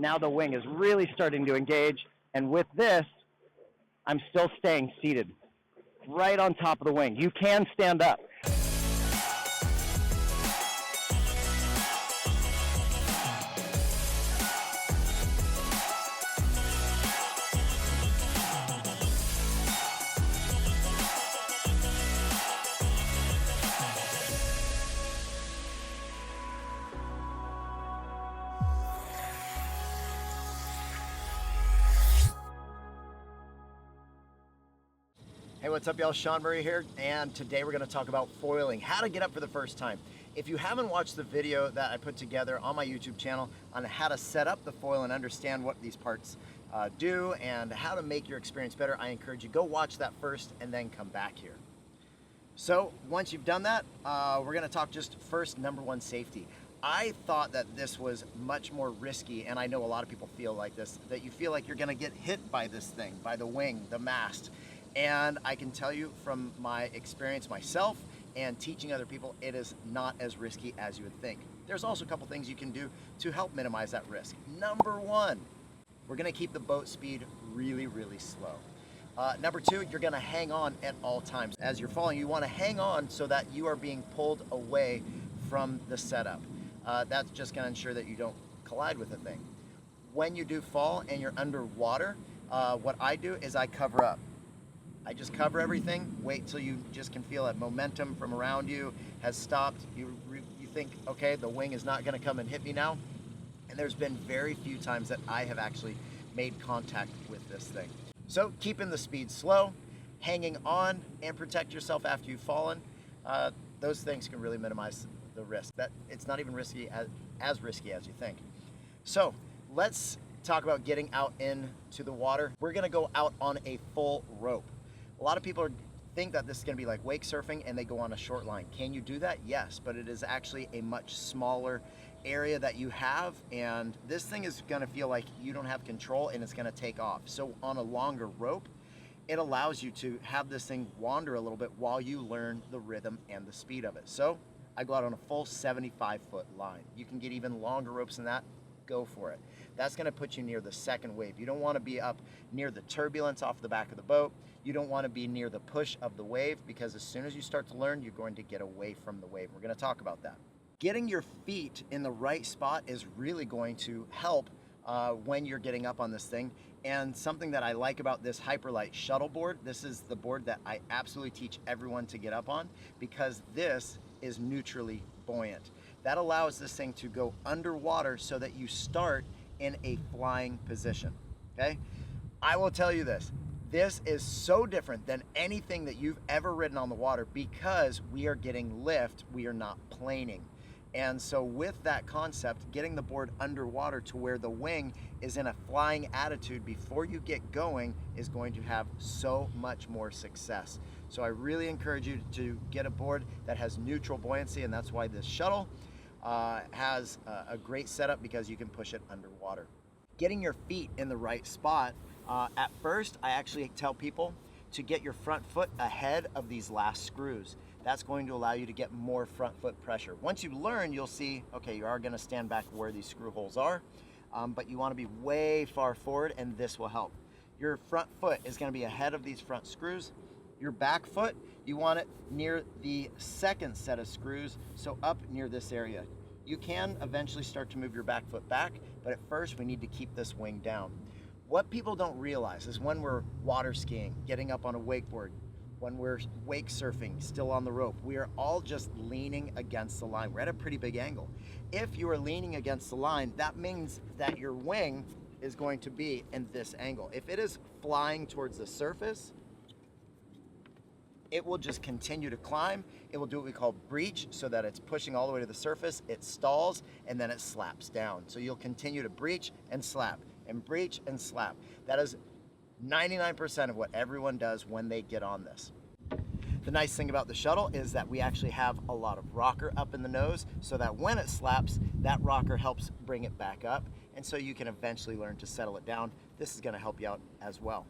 Now the wing is really starting to engage, and with this, I'm still staying seated right on top of the wing. You can stand up. Hey, what's up, y'all? Shaun here, and today we're going to talk about foiling, how to get up for the first time. If you haven't watched the video that I put together on my YouTube channel on how to set up the foil and understand what these parts do and how to make your experience better, I encourage you go watch that first and then come back here. So once you've done that, we're going to talk just first, number one, safety. I thought that this was much more risky, and I know a lot of people feel like this, that you feel like you're going to get hit by this thing, by the wing, the mast. And I can tell you from my experience myself and teaching other people, it is not as risky as you would think. There's also a couple things you can do to help minimize that risk. Number one, we're gonna keep the boat speed really, really slow. Number two, you're gonna hang on at all times. As you're falling, you wanna hang on so that you are being pulled away from the setup. That's just gonna ensure that you don't collide with the thing. When you do fall and you're underwater, what I do is I cover up. I just cover everything, wait till you just can feel that momentum from around you has stopped. You think, okay, the wing is not gonna come and hit me now. And there's been very few times that I have actually made contact with this thing. So keeping the speed slow, hanging on, and protect yourself after you've fallen, those things can really minimize the risk. That it's not even risky as risky as you think. So let's talk about getting out into the water. We're gonna go out on a full rope. A lot of people think that this is going to be like wake surfing and they go on a short line. Can you do that? Yes, but it is actually a much smaller area that you have, and this thing is going to feel like you don't have control and it's going to take off. So on a longer rope, it allows you to have this thing wander a little bit while you learn the rhythm and the speed of it. So I go out on a full 75-foot line. You can get even longer ropes than that. Go for it. That's going to put you near the second wave. You don't want to be up near the turbulence off the back of the boat. You don't want to be near the push of the wave, because as soon as you start to learn, you're going to get away from the wave. We're going to talk about that. Getting your feet in the right spot is really going to help when you're getting up on this thing. And something that I like about this HYPERLITE shuttle board, this is the board that I absolutely teach everyone to get up on, because this is neutrally buoyant. That allows this thing to go underwater so that you start in a flying position, okay? I will tell you this is so different than anything that you've ever ridden on the water, because we are getting lift, we are not planing. And so with that concept, getting the board underwater to where the wing is in a flying attitude before you get going is going to have so much more success. So I really encourage you to get a board that has neutral buoyancy, and that's why this shuttle has a great setup, because you can push it underwater. Getting your feet in the right spot, at first I actually tell people to get your front foot ahead of these last screws. That's going to allow you to get more front foot pressure. Once you learn, you'll see, okay, you are going to stand back where these screw holes are, but you want to be way far forward, and this will help. Your front foot is going to be ahead of these front screws. Your back foot, you want it near the second set of screws, so up near this area. You can eventually start to move your back foot back, but at first we need to keep this wing down. What people don't realize is when we're water skiing, getting up on a wakeboard, when we're wake surfing, still on the rope, we are all just leaning against the line. We're at a pretty big angle. If you are leaning against the line, that means that your wing is going to be in this angle. If it is flying towards the surface, it will just continue to climb. It will do what we call breach, so that it's pushing all the way to the surface, it stalls, and then it slaps down. So you'll continue to breach and slap, and breach and slap. That is 99% of what everyone does when they get on this. The nice thing about the shuttle is that we actually have a lot of rocker up in the nose, so that when it slaps, that rocker helps bring it back up, and so you can eventually learn to settle it down. This is going to help you out as well.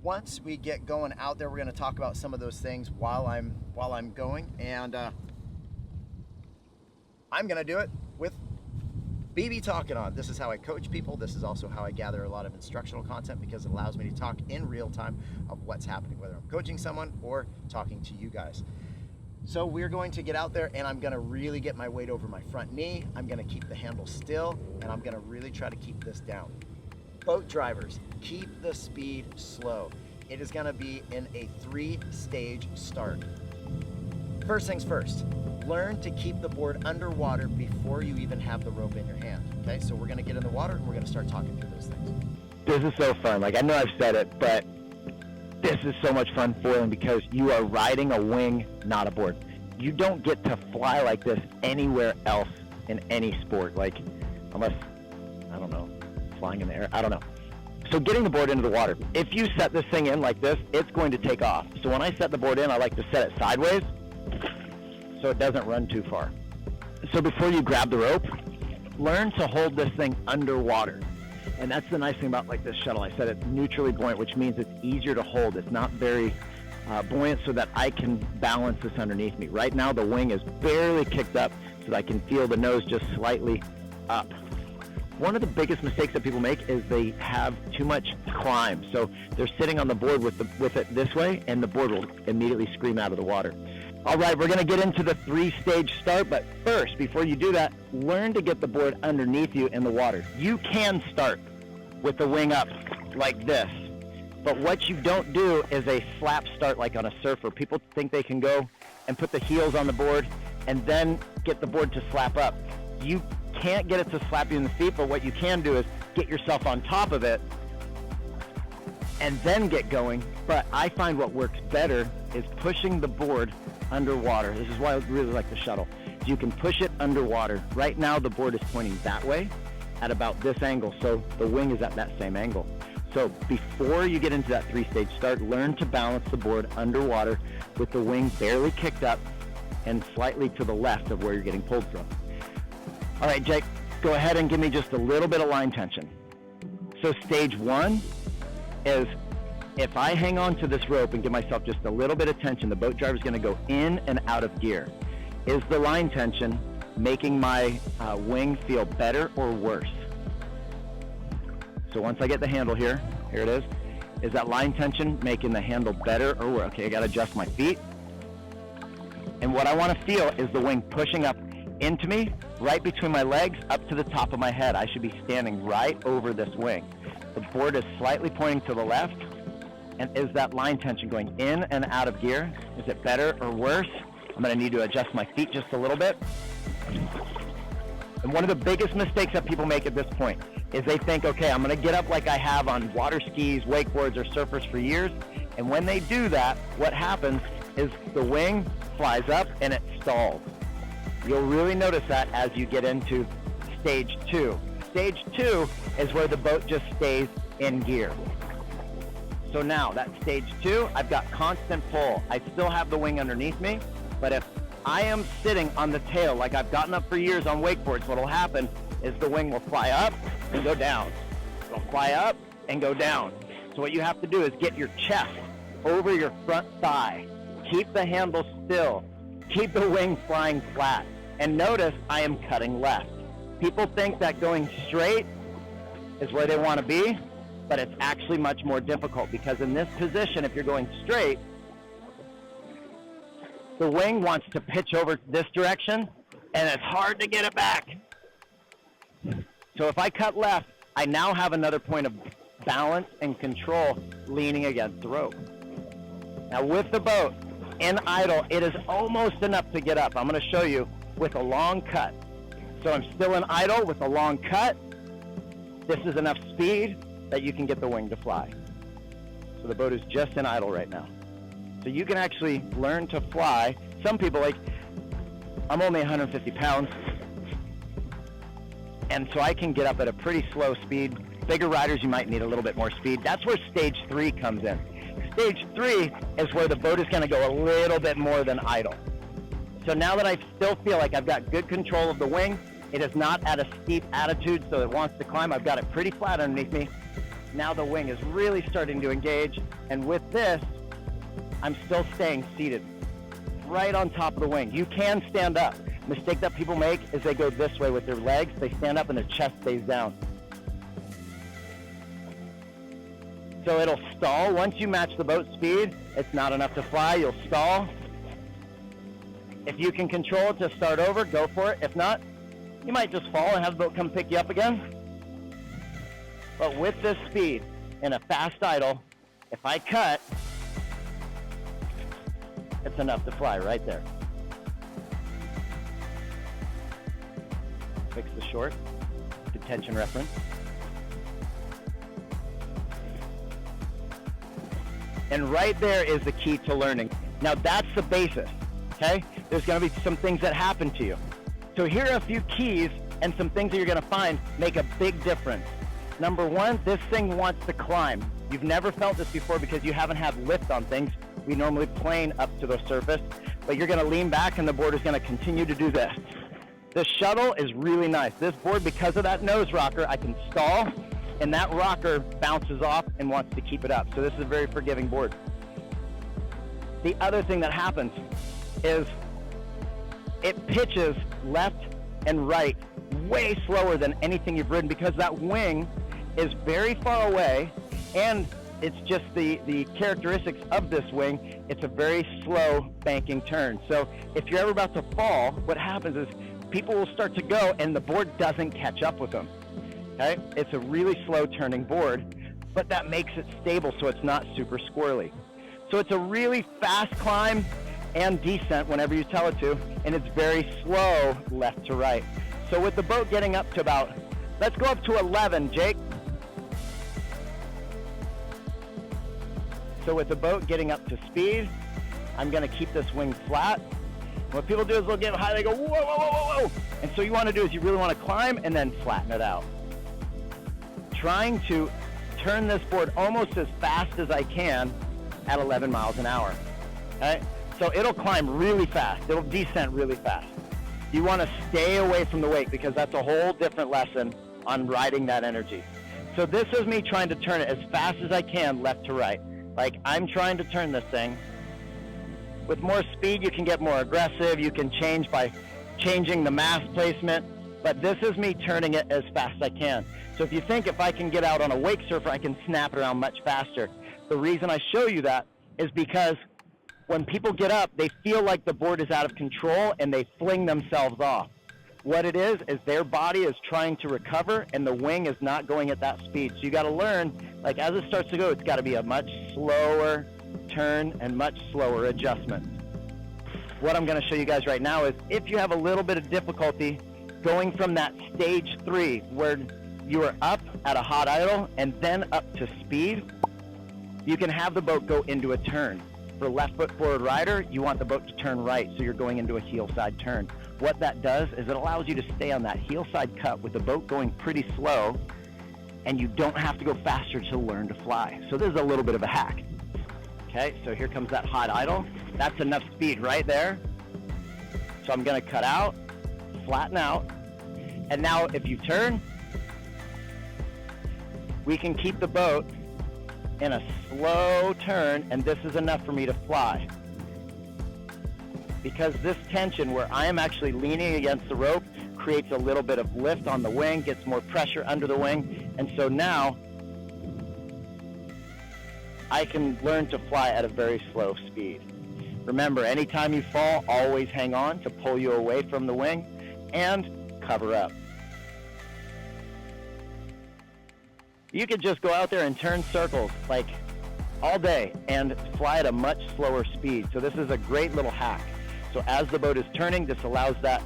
Once we get going out there, we're going to talk about some of those things while I'm going, and I'm going to do it with BB Talking On. This is how I coach people. This is also how I gather a lot of instructional content because it allows me to talk in real time of what's happening, whether I'm coaching someone or talking to you guys. So we're going to get out there and I'm gonna really get my weight over my front knee. I'm gonna keep the handle still and I'm gonna really try to keep this down. Boat drivers, keep the speed slow. It is gonna be in a 3-stage start. First things first, learn to keep the board underwater before you even have the rope in your hand. Okay, so we're gonna get in the water and we're gonna start talking through those things. This is so fun. Like, I know I've said it, but this is so much fun foiling because you are riding a wing, not a board. You don't get to fly like this anywhere else in any sport, like, unless, I don't know, flying in the air, I don't know. So getting the board into the water, if you set this thing in like this, it's going to take off. So when I set the board in, I like to set it sideways so it doesn't run too far. So before you grab the rope, learn to hold this thing underwater. And that's the nice thing about like this shuttle. I said it's neutrally buoyant, which means it's easier to hold. It's not very buoyant so that I can balance this underneath me. Right now the wing is barely kicked up so that I can feel the nose just slightly up. One of the biggest mistakes that people make is they have too much climb. So they're sitting on the board with it this way and the board will immediately scream out of the water. All right, we're going to get into the 3-stage start, but first, before you do that, learn to get the board underneath you in the water. You can start with the wing up like this, but what you don't do is a slap start like on a surfer. People think they can go and put the heels on the board and then get the board to slap up. You can't get it to slap you in the feet, but what you can do is get yourself on top of it and then get going. But I find what works better is pushing the board underwater. This is why I really like the shuttle. You can push it underwater. Right now the board is pointing that way at about this angle, so the wing is at that same angle. So before you get into that 3-stage start, learn to balance the board underwater with the wing barely kicked up and slightly to the left of where you're getting pulled from. All right, Jake, go ahead and give me just a little bit of line tension. So stage 1 is if I hang on to this rope and give myself just a little bit of tension, the boat driver is going to go in and out of gear. Is the line tension making my wing feel better or worse? So once I get the handle here it is that line tension making the handle better or worse? Okay, I got to adjust my feet. And what I want to feel is the wing pushing up into me, right between my legs, up to the top of my head. I should be standing right over this wing. The board is slightly pointing to the left. And is that line tension going in and out of gear? Is it better or worse? I'm going to need to adjust my feet just a little bit. And one of the biggest mistakes that people make at this point is they think, okay, I'm going to get up like I have on water skis, wakeboards, or surfers for years. And when they do that, what happens is the wing flies up and it stalls. You'll really notice that as you get into stage 2. Stage 2 is where the boat just stays in gear. So now, that's stage 2, I've got constant pull. I still have the wing underneath me, but if I am sitting on the tail like I've gotten up for years on wakeboards, what'll happen is the wing will fly up and go down. It'll fly up and go down. So what you have to do is get your chest over your front thigh. Keep the handle still. Keep the wing flying flat. And notice I am cutting left. People think that going straight is where they want to be, but it's actually much more difficult because in this position, if you're going straight, the wing wants to pitch over this direction, and it's hard to get it back. So if I cut left, I now have another point of balance and control leaning against the rope. Now with the boat in idle, it is almost enough to get up. I'm going to show you with a long cut. So I'm still in idle with a long cut. This is enough speed that you can get the wing to fly. So the boat is just in idle right now. So you can actually learn to fly. Some people, like, I'm only 150 pounds, and so I can get up at a pretty slow speed. Bigger riders, you might need a little bit more speed. That's where stage 3 comes in. Stage 3 is where the boat is going to go a little bit more than idle. So now that I still feel like I've got good control of the wing, it is not at a steep attitude, so it wants to climb. I've got it pretty flat underneath me. Now the wing is really starting to engage, and with this, I'm still staying seated right on top of the wing. You can stand up, mistake that people make is they go this way with their legs. They stand up and their chest stays down. So it'll stall. Once you match the boat speed, it's not enough to fly. You'll stall. If you can control it to start over, go for it. If not, you might just fall and have the boat come pick you up again. But with this speed in a fast idle, if I cut, it's enough to fly right there. Fix the short, detention reference. And right there is the key to learning. Now that's the basis, okay? There's gonna be some things that happen to you. So here are a few keys and some things that you're gonna find make a big difference. Number one, this thing wants to climb. You've never felt this before because you haven't had lift on things. We normally plane up to the surface, but you're gonna lean back and the board is gonna continue to do this. The shuttle is really nice. This board, because of that nose rocker, I can stall and that rocker bounces off and wants to keep it up. So this is a very forgiving board. The other thing that happens is it pitches left and right way slower than anything you've ridden because that wing is very far away, and it's just the characteristics of this wing. It's a very slow banking turn. So if you're ever about to fall, what happens is people will start to go and the board doesn't catch up with them. Okay? It's a really slow turning board, but that makes it stable so it's not super squirrely. So it's a really fast climb and descent whenever you tell it to, and it's very slow left to right. So with the boat getting up to about, let's go up to 11, Jake. So with the boat getting up to speed, I'm gonna keep this wing flat. What people do is they'll get high, they go, whoa, whoa, whoa, whoa, whoa. And so you wanna do is you really wanna climb and then flatten it out. Trying to turn this board almost as fast as I can at 11 miles an hour, okay? So it'll climb really fast, it'll descend really fast. You wanna stay away from the wake because that's a whole different lesson on riding that energy. So this is me trying to turn it as fast as I can left to right. Like I'm trying to turn this thing. With more speed, you can get more aggressive. You can change by changing the mass placement, but this is me turning it as fast as I can. So if you think if I can get out on a wake surfer, I can snap it around much faster. The reason I show you that is because when people get up, they feel like the board is out of control and they fling themselves off. What it is their body is trying to recover and the wing is not going at that speed. So you got to learn, like as it starts to go, it's got to be a much slower turn and much slower adjustment. What I'm going to show you guys right now is if you have a little bit of difficulty going from that stage 3 where you are up at a hot idle and then up to speed, you can have the boat go into a turn. For left foot forward rider, you want the boat to turn right, so you're going into a heel side turn. What that does is it allows you to stay on that heel side cut with the boat going pretty slow, and you don't have to go faster to learn to fly. So this is a little bit of a hack. Okay, so here comes that hot idle. That's enough speed right there. So I'm gonna cut out, flatten out, and now if you turn, we can keep the boat in a slow turn, and this is enough for me to fly. Because this tension where I am actually leaning against the rope creates a little bit of lift on the wing, gets more pressure under the wing, and so now I can learn to fly at a very slow speed. Remember, anytime you fall, always hang on to pull you away from the wing and cover up. You could just go out there and turn circles like all day and fly at a much slower speed. So this is a great little hack. So as the boat is turning, this allows that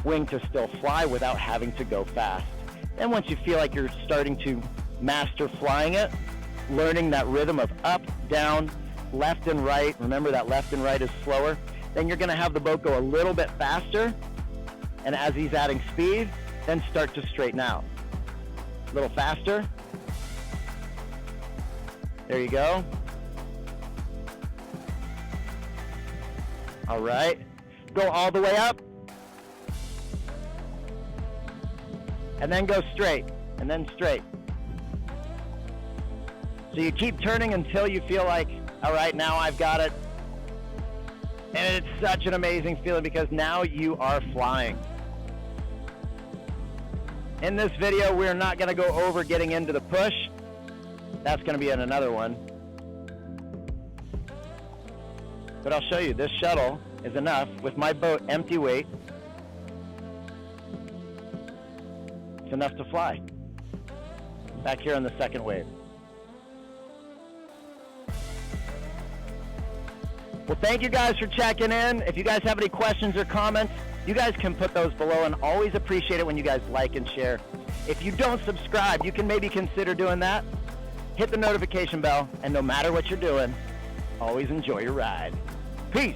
wing to still fly without having to go fast. And once you feel like you're starting to master flying it, learning that rhythm of up, down, left and right, remember that left and right is slower, then you're gonna have the boat go a little bit faster, and as he's adding speed, then start to straighten out. A little faster. There you go. All right, go all the way up, and then go straight, and then straight. So you keep turning until you feel like, all right, now I've got it. And it's such an amazing feeling because now you are flying. In this video, we're not going to go over getting into the push. That's going to be in another one. But I'll show you, this shuttle is enough with my boat empty weight. It's enough to fly. Back here on the second wave. Well, thank you guys for checking in. If you guys have any questions or comments, you guys can put those below, and always appreciate it when you guys like and share. If you don't subscribe, you can maybe consider doing that. Hit the notification bell, and no matter what you're doing, always enjoy your ride. Peace.